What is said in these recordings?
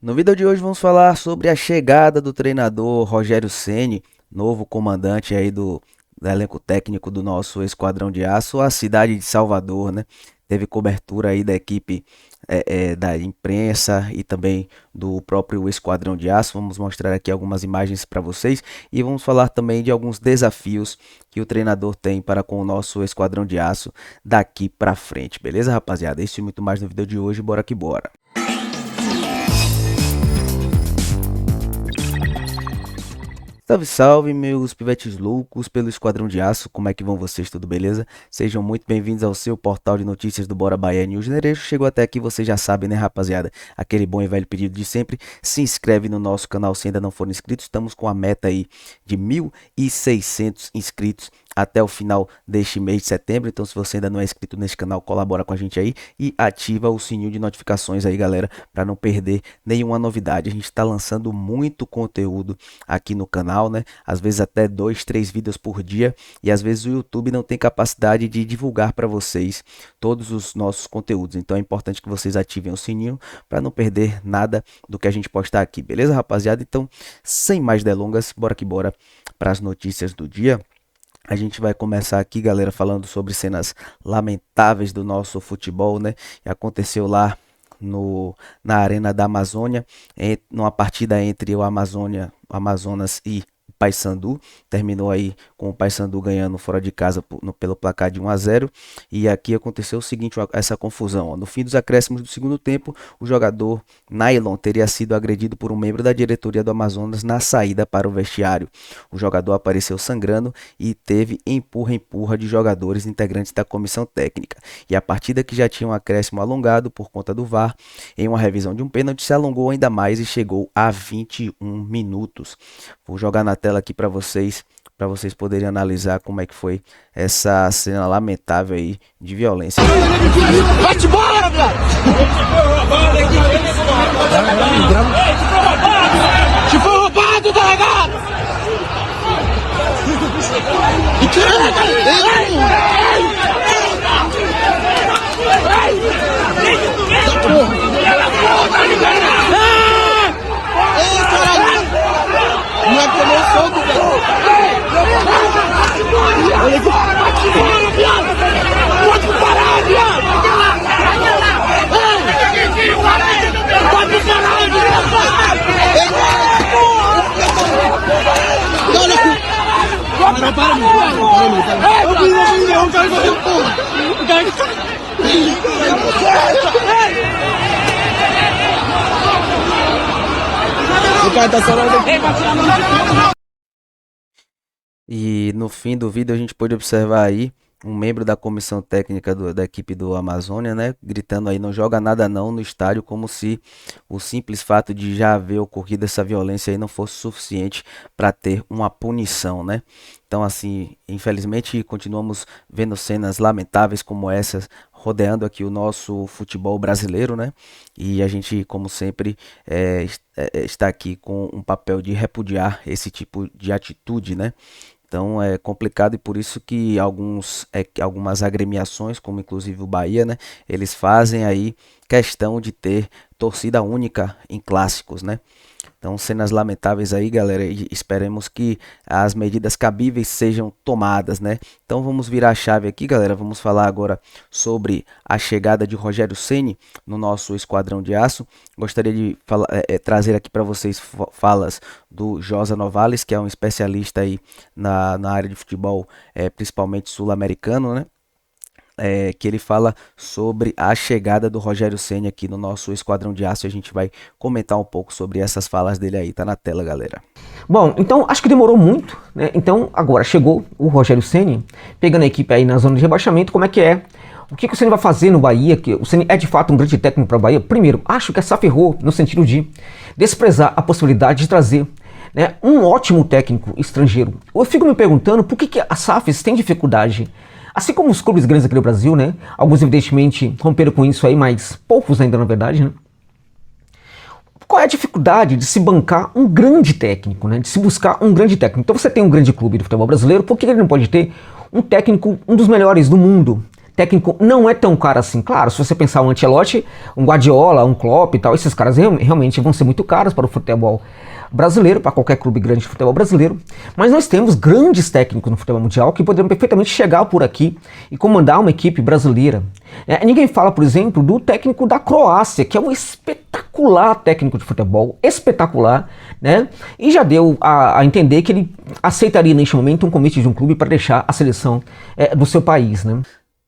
No vídeo de hoje vamos falar sobre a chegada do treinador Rogério Ceni, novo comandante aí do elenco técnico do nosso Esquadrão de Aço, a cidade de Salvador, né? Teve cobertura aí da equipe da imprensa e também do próprio Esquadrão de Aço. Vamos mostrar aqui algumas imagens para vocês e vamos falar também de alguns desafios que o treinador tem para com o nosso Esquadrão de Aço daqui para frente, beleza, rapaziada? Isso e muito mais no vídeo de hoje, bora que bora! Salve, salve, meus pivetes loucos pelo Esquadrão de Aço, como é que vão vocês, tudo beleza? Sejam muito bem-vindos ao seu portal de notícias do Bora Bahia News Generation. Chegou até aqui, vocês já sabem, né, rapaziada? Aquele bom e velho pedido de sempre, se inscreve no nosso canal se ainda não for inscrito. Estamos com a meta aí de 1.600 inscritos até o final deste mês de setembro, então se você ainda não é inscrito nesse canal, colabora com a gente aí e ativa o sininho de notificações aí, galera, para não perder nenhuma novidade. A gente está lançando muito conteúdo aqui no canal, né? Às vezes até 2, 3 vídeos por dia, e às vezes o YouTube não tem capacidade de divulgar para vocês todos os nossos conteúdos, então é importante que vocês ativem o sininho para não perder nada do que a gente postar aqui, beleza, rapaziada? Então, sem mais delongas, bora que bora para as notícias do dia. A gente vai começar aqui, galera, falando sobre cenas lamentáveis do nosso futebol, né? Que aconteceu lá na Arena da Amazônia, numa partida entre o Amazonas e o Paysandu. Terminou aí com o Paysandu ganhando fora de casa pelo placar de 1-0. E aqui aconteceu o seguinte, essa confusão, ó. No fim dos acréscimos do segundo tempo, o jogador Nylon teria sido agredido por um membro da diretoria do Amazonas na saída para o vestiário. O jogador apareceu sangrando e teve empurra-empurra de jogadores integrantes da comissão técnica. E a partida, que já tinha um acréscimo alongado por conta do VAR, em uma revisão de um pênalti, se alongou ainda mais e chegou a 21 minutos. Vou jogar na tela aqui para vocês poderem analisar como é que foi essa cena lamentável aí de violência. Bate bola, viado! Te foi roubado, delegado! Não é que eu não sou do olha aqui! Bate bola, viado! Pode parar, viado! Pode parar, viado! Olha aqui! Para! Eu vi, o cara bateu porra! O cara tá só E no fim do vídeo a gente pôde observar aí um membro da comissão técnica da equipe do Amazônia, né, gritando aí: não joga nada não, no estádio, como se o simples fato de já haver ocorrido essa violência aí não fosse suficiente para ter uma punição, né? Então, assim, infelizmente continuamos vendo cenas lamentáveis como essas rodeando aqui o nosso futebol brasileiro, né? E a gente, como sempre, está aqui com um papel de repudiar esse tipo de atitude, né? Então é complicado, e por isso que algumas agremiações, como inclusive o Bahia, né, eles fazem aí questão de ter torcida única em clássicos, né? Então, cenas lamentáveis aí, galera, e esperemos que as medidas cabíveis sejam tomadas, né? Então vamos virar a chave aqui, galera. Vamos falar agora sobre a chegada de Rogério Ceni no nosso Esquadrão de Aço. Gostaria de trazer aqui para vocês falas do Josa Novales, que é um especialista aí na área de futebol, principalmente sul-americano, né? Que ele fala sobre a chegada do Rogério Ceni aqui no nosso Esquadrão de Aço. A gente vai comentar um pouco sobre essas falas dele aí, tá na tela, galera. Bom, então acho que demorou muito, né? Então agora chegou o Rogério Ceni, pegando a equipe aí na zona de rebaixamento. Como é que é? O que o Ceni vai fazer no Bahia? Que o Ceni é de fato um grande técnico para o Bahia? Primeiro, acho que a SAF errou no sentido de desprezar a possibilidade de trazer, né, um ótimo técnico estrangeiro. Eu fico me perguntando por que a SAFs tem dificuldade. Assim como os clubes grandes aqui no Brasil, né? Alguns evidentemente romperam com isso aí, mas poucos ainda na verdade, né? Qual é a dificuldade de se bancar um grande técnico, né? De se buscar um grande técnico. Então você tem um grande clube do futebol brasileiro, por que ele não pode ter um técnico, um dos melhores do mundo, técnico não é tão caro assim. Claro, se você pensar um Ancelotti, um Guardiola, um Klopp e tal, esses caras realmente vão ser muito caros para o futebol brasileiro, para qualquer clube grande de futebol brasileiro. Mas nós temos grandes técnicos no futebol mundial que poderiam perfeitamente chegar por aqui e comandar uma equipe brasileira. Ninguém fala, por exemplo, do técnico da Croácia, que é um espetacular técnico de futebol, espetacular, né? E já deu a entender que ele aceitaria neste momento um convite de um clube para deixar a seleção do seu país, né?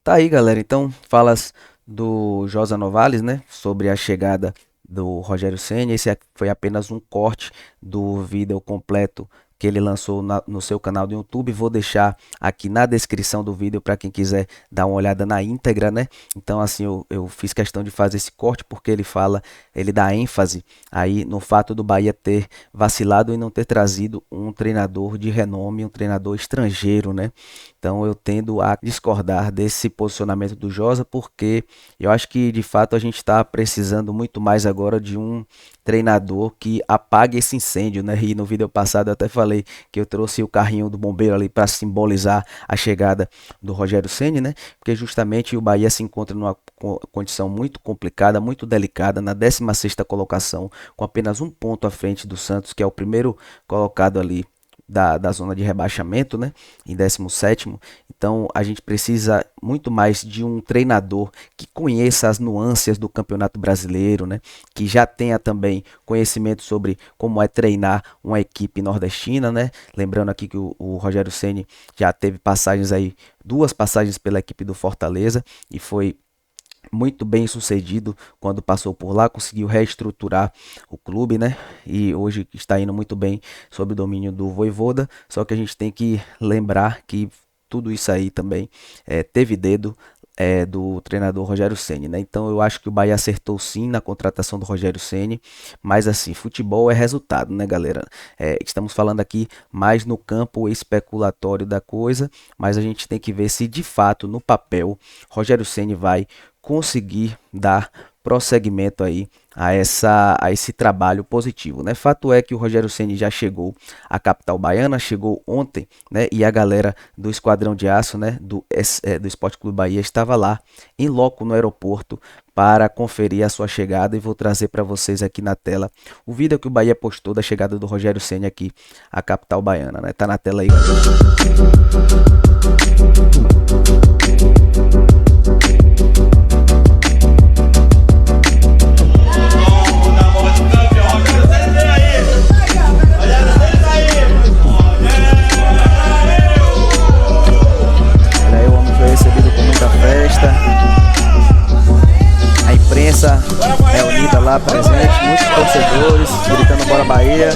Tá aí, galera. Então, falas do Josa Novales, né, sobre a chegada do Rogério Ceni. Esse foi apenas um corte do vídeo completo que ele lançou no seu canal do YouTube. Vou deixar aqui na descrição do vídeo para quem quiser dar uma olhada na íntegra, né? Então, assim, eu fiz questão de fazer esse corte porque ele dá ênfase aí no fato do Bahia ter vacilado e não ter trazido um treinador de renome, um treinador estrangeiro, né? Então, eu tendo a discordar desse posicionamento do Josa, porque eu acho que, de fato, a gente está precisando muito mais agora de um treinador que apague esse incêndio, né? E no vídeo passado eu até falei que eu trouxe o carrinho do bombeiro ali para simbolizar a chegada do Rogério Ceni, né? Porque justamente o Bahia se encontra numa condição muito complicada, muito delicada, na 16ª colocação, com apenas um ponto à frente do Santos, que é o primeiro colocado ali da zona de rebaixamento, né, em 17º. Então a gente precisa muito mais de um treinador que conheça as nuances do Campeonato Brasileiro, né, que já tenha também conhecimento sobre como é treinar uma equipe nordestina, né. Lembrando aqui que o Rogério Ceni já teve passagens aí, 2 passagens pela equipe do Fortaleza, e foi muito bem sucedido quando passou por lá, conseguiu reestruturar o clube, né? E hoje está indo muito bem sob o domínio do Vojvoda. Só que a gente tem que lembrar que tudo isso aí também teve dedo do treinador Rogério Ceni, né? Então eu acho que o Bahia acertou sim na contratação do Rogério Ceni, mas assim, futebol é resultado, né, galera? Estamos falando aqui mais no campo especulatório da coisa, mas a gente tem que ver se de fato no papel Rogério Ceni vai conseguir dar prosseguimento aí a esse trabalho positivo, né? Fato é que o Rogério Ceni já chegou à capital baiana, chegou ontem, né? E a galera do Esquadrão de Aço, né? Do Esporte Clube Bahia estava lá em loco no aeroporto para conferir a sua chegada, e vou trazer para vocês aqui na tela o vídeo que o Bahia postou da chegada do Rogério Ceni aqui à capital baiana, né? Tá na tela aí, galera. Reunida lá, presente, muitos torcedores gritando Bora Bahia.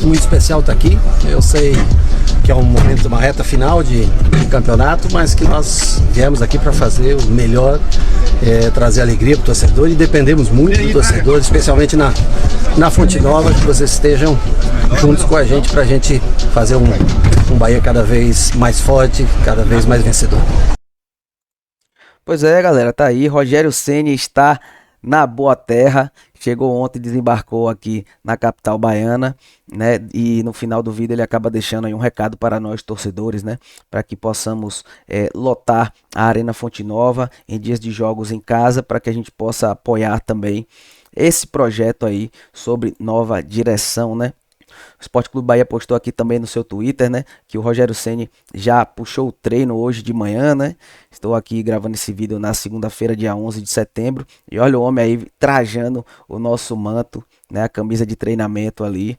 Muito especial estar aqui. Eu sei que é um momento, uma reta final de campeonato, mas que nós viemos aqui para fazer o melhor, trazer alegria para o torcedor, e dependemos muito do torcedor, especialmente na Fonte Nova, que vocês estejam juntos com a gente para a gente fazer um Bahia cada vez mais forte, cada vez mais vencedor. Pois é, galera, tá aí. Rogério Ceni está na boa terra, chegou ontem, desembarcou aqui na capital baiana, né? E no final do vídeo ele acaba deixando aí um recado para nós torcedores, né? Para que possamos lotar a Arena Fonte Nova em dias de jogos em casa, para que a gente possa apoiar também esse projeto aí sobre nova direção, né? O Esporte Clube Bahia postou aqui também no seu Twitter, né, que o Rogério Ceni já puxou o treino hoje de manhã, né? Estou aqui gravando esse vídeo na segunda-feira, dia 11 de setembro, e olha o homem aí trajando o nosso manto, né, a camisa de treinamento ali,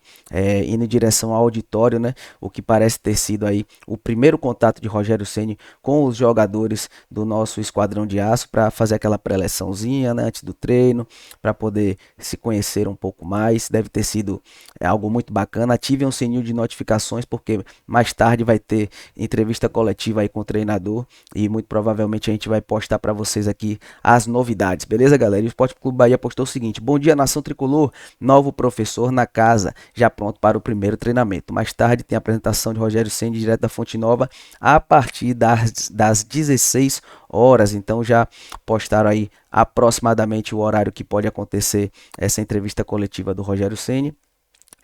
indo em direção ao auditório, né, o que parece ter sido aí o primeiro contato de Rogério Ceni com os jogadores do nosso Esquadrão de Aço, para fazer aquela pré-eleçãozinha, né, antes do treino, para poder se conhecer um pouco mais. Deve ter sido algo muito bacana. Ativem o sininho de notificações, porque mais tarde vai ter entrevista coletiva aí com o treinador, e muito provavelmente a gente vai postar para vocês aqui as novidades, beleza, galera? E o Esporte Clube Bahia postou o seguinte: bom dia, nação tricolor, novo professor na casa, já pronto para o primeiro treinamento. Mais tarde tem a apresentação de Rogério Ceni direto da Fonte Nova a partir das 16 horas. Então já postaram aí aproximadamente o horário que pode acontecer essa entrevista coletiva do Rogério Ceni.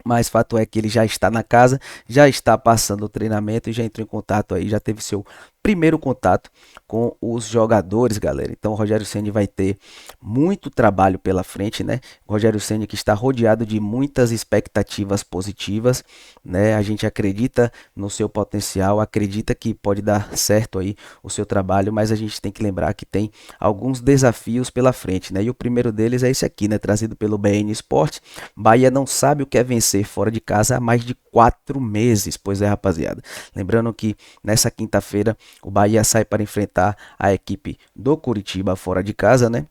Mas fato é que ele já está na casa, já está passando o treinamento e já entrou em contato aí, já teve seu primeiro contato com os jogadores, galera. Então o Rogério Ceni vai ter muito trabalho pela frente, né? O Rogério Ceni que está rodeado de muitas expectativas positivas, né? A gente acredita no seu potencial, acredita que pode dar certo aí o seu trabalho, mas a gente tem que lembrar que tem alguns desafios pela frente, né? E o primeiro deles é esse aqui, né? Trazido pelo BN Sport. Bahia não sabe o que é vencer fora de casa há mais de 4 meses. Pois é, rapaziada. Lembrando que nessa quinta-feira o Bahia sai para enfrentar a equipe do Curitiba fora de casa, né?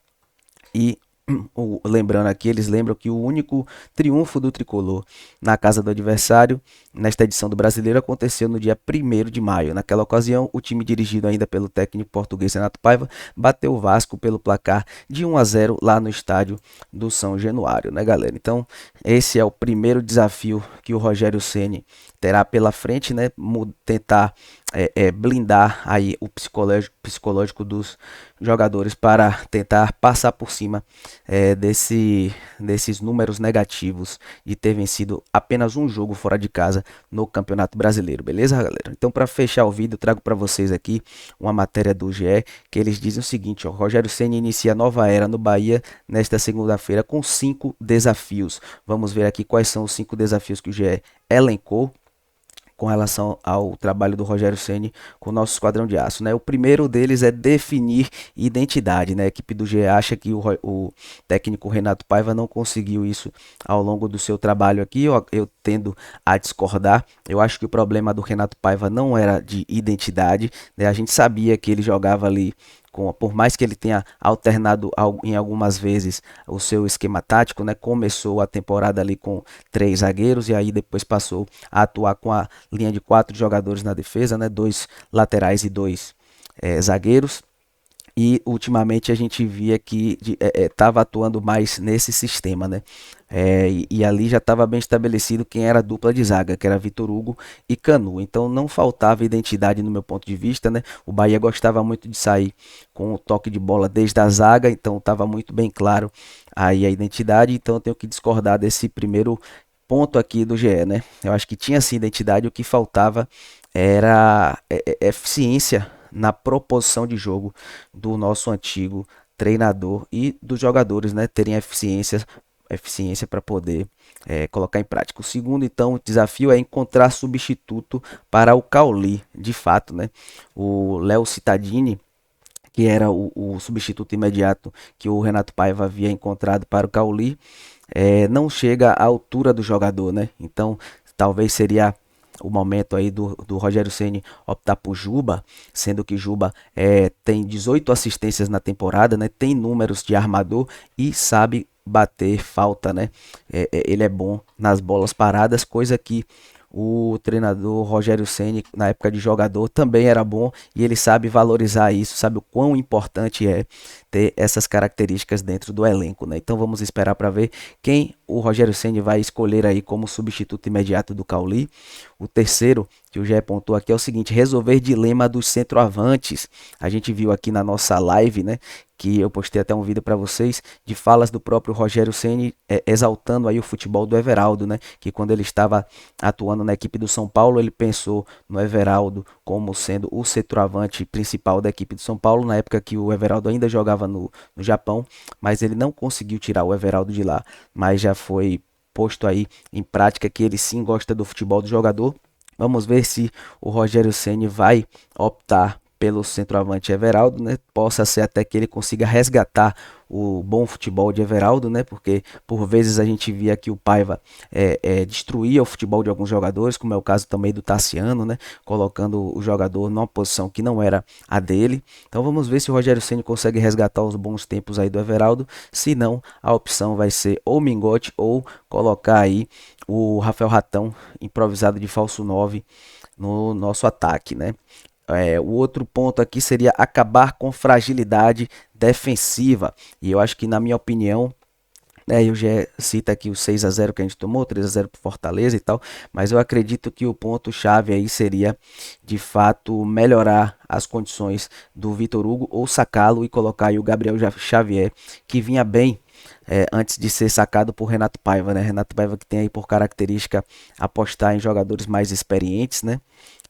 E lembrando aqui, eles lembram que o único triunfo do tricolor na casa do adversário nesta edição do Brasileiro aconteceu no dia 1º de maio. Naquela ocasião, o time dirigido ainda pelo técnico português Renato Paiva bateu o Vasco pelo placar de 1-0 lá no estádio do São Januário, né, galera? Então, esse é o primeiro desafio que o Rogério Ceni terá pela frente, né? Tentar blindar aí o psicológico dos jogadores para tentar passar por cima desses números negativos de ter vencido apenas um jogo fora de casa no Campeonato Brasileiro, beleza, galera? Então, para fechar o vídeo, eu trago para vocês aqui uma matéria do GE que eles dizem o seguinte, ó: Rogério Ceni inicia nova era no Bahia nesta segunda-feira com 5 desafios. Vamos ver aqui quais são os 5 desafios que o GE elencou com relação ao trabalho do Rogério Ceni com o nosso Esquadrão de Aço, né? O primeiro deles é definir identidade, né? A equipe do GE acha que o técnico Renato Paiva não conseguiu isso ao longo do seu trabalho aqui. Eu tendo a discordar. Eu acho que o problema do Renato Paiva não era de identidade, né? A gente sabia que ele jogava ali por mais que ele tenha alternado em algumas vezes o seu esquema tático, né? Começou a temporada ali com 3 zagueiros e aí depois passou a atuar com a linha de 4 jogadores na defesa, né? 2 laterais e 2 zagueiros. E ultimamente a gente via que estava atuando mais nesse sistema, né? E ali já estava bem estabelecido quem era a dupla de zaga, que era Vitor Hugo e Canu. Então não faltava identidade no meu ponto de vista, né? O Bahia gostava muito de sair com o toque de bola desde a zaga, então estava muito bem claro aí a identidade. Então eu tenho que discordar desse primeiro ponto aqui do GE, né? Eu acho que tinha sim identidade, o que faltava era eficiência na proposição de jogo do nosso antigo treinador e dos jogadores, né, terem eficiência para poder colocar em prática. O segundo, então, desafio é encontrar substituto para o Cauli, de fato, né? O Léo Cittadini, que era o substituto imediato que o Renato Paiva havia encontrado para o Cauli, não chega à altura do jogador, né? Então, talvez seria o momento aí do Rogério Ceni optar por Juba, sendo que Juba tem 18 assistências na temporada, né? Tem números de armador e sabe bater falta, né? Ele é bom nas bolas paradas, coisa que o treinador Rogério Ceni, na época de jogador, também era bom e ele sabe valorizar isso, sabe o quão importante é ter essas características dentro do elenco, né? Então vamos esperar para ver quem o Rogério Ceni vai escolher aí como substituto imediato do Cauli. O terceiro que o GE pontuou aqui é o seguinte: resolver dilema dos centroavantes. A gente viu aqui na nossa live, né, que eu postei até um vídeo para vocês de falas do próprio Rogério Ceni exaltando aí o futebol do Everaldo, né, que quando ele estava atuando na equipe do São Paulo, ele pensou no Everaldo como sendo o centroavante principal da equipe do São Paulo, na época que o Everaldo ainda jogava no Japão, mas ele não conseguiu tirar o Everaldo de lá, mas já foi posto aí em prática que ele sim gosta do futebol do jogador. Vamos ver se o Rogério Ceni vai optar pelo centroavante Everaldo, né? Possa ser até que ele consiga resgatar o bom futebol de Everaldo, né? Porque por vezes a gente via que o Paiva destruía o futebol de alguns jogadores, como é o caso também do Tassiano, né? Colocando o jogador numa posição que não era a dele. Então vamos ver se o Rogério Ceni consegue resgatar os bons tempos aí do Everaldo. Se não, a opção vai ser ou Mingote ou colocar aí o Rafael Ratão improvisado de falso 9 no nosso ataque, né? O outro ponto aqui seria acabar com fragilidade defensiva. E eu acho que, na minha opinião, eu já cito aqui o 6-0 que a gente tomou, 3-0 para Fortaleza e tal, mas eu acredito que o ponto-chave aí seria, de fato, melhorar as condições do Vitor Hugo ou sacá-lo e colocar aí o Gabriel Xavier, que vinha bem antes de ser sacado por Renato Paiva, né? Renato Paiva que tem aí por característica apostar em jogadores mais experientes, né?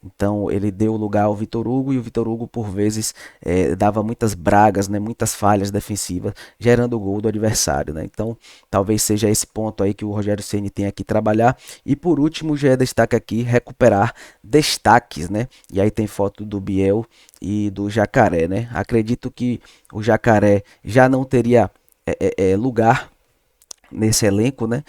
Então ele deu lugar ao Vitor Hugo e o Vitor Hugo por vezes dava muitas bragas, né, muitas falhas defensivas, gerando o gol do adversário, né? Então talvez seja esse ponto aí que o Rogério Ceni tem que trabalhar. E por último, já destaca aqui recuperar destaques, né? E aí tem foto do Biel e do Jacaré, né? Acredito que o Jacaré já não teria lugar nesse elenco, né?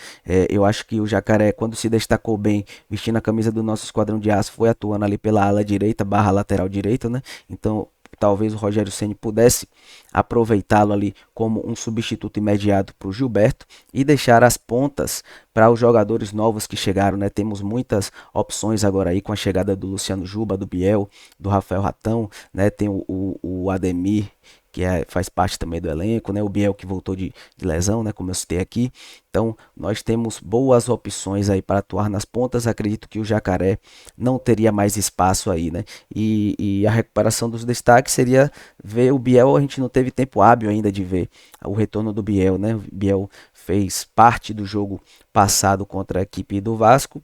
Eu acho que o Jacaré, quando se destacou bem vestindo a camisa do nosso Esquadrão de Aço, foi atuando ali pela ala direita / lateral direita, né? Então talvez o Rogério Ceni pudesse aproveitá-lo ali como um substituto imediato para o Gilberto e deixar as pontas para os jogadores novos que chegaram, né? Temos muitas opções agora aí com a chegada do Luciano Juba, do Biel, do Rafael Ratão, né? Tem o Ademir, que faz parte também do elenco, né? O Biel que voltou de lesão, né? Como eu citei aqui. Então nós temos boas opções aí para atuar nas pontas. Acredito que o Jacaré não teria mais espaço aí, né? E a recuperação dos destaques seria ver o Biel. A gente não teve tempo hábil ainda de ver o retorno do Biel, né? O Biel fez parte do jogo passado contra a equipe do Vasco,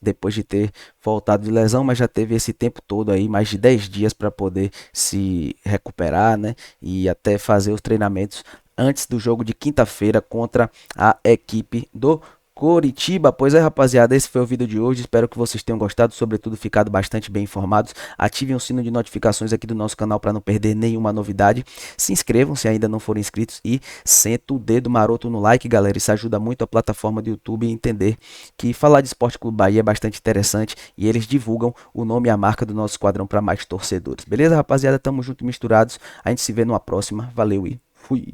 depois de ter voltado de lesão, mas já teve esse tempo todo aí, mais de 10 dias para poder se recuperar, né? E até fazer os treinamentos antes do jogo de quinta-feira contra a equipe do Coritiba. Pois é, rapaziada, esse foi o vídeo de hoje. Espero que vocês tenham gostado, sobretudo ficado bastante bem informados. Ativem o sino de notificações aqui do nosso canal para não perder nenhuma novidade. Se inscrevam se ainda não forem inscritos e senta o dedo maroto no like, galera. Isso ajuda muito a plataforma do YouTube a entender que falar de Esporte Clube Bahia é bastante interessante e eles divulgam o nome e a marca do nosso esquadrão para mais torcedores. Beleza, rapaziada? Tamo junto e misturados. A gente se vê numa próxima. Valeu e fui!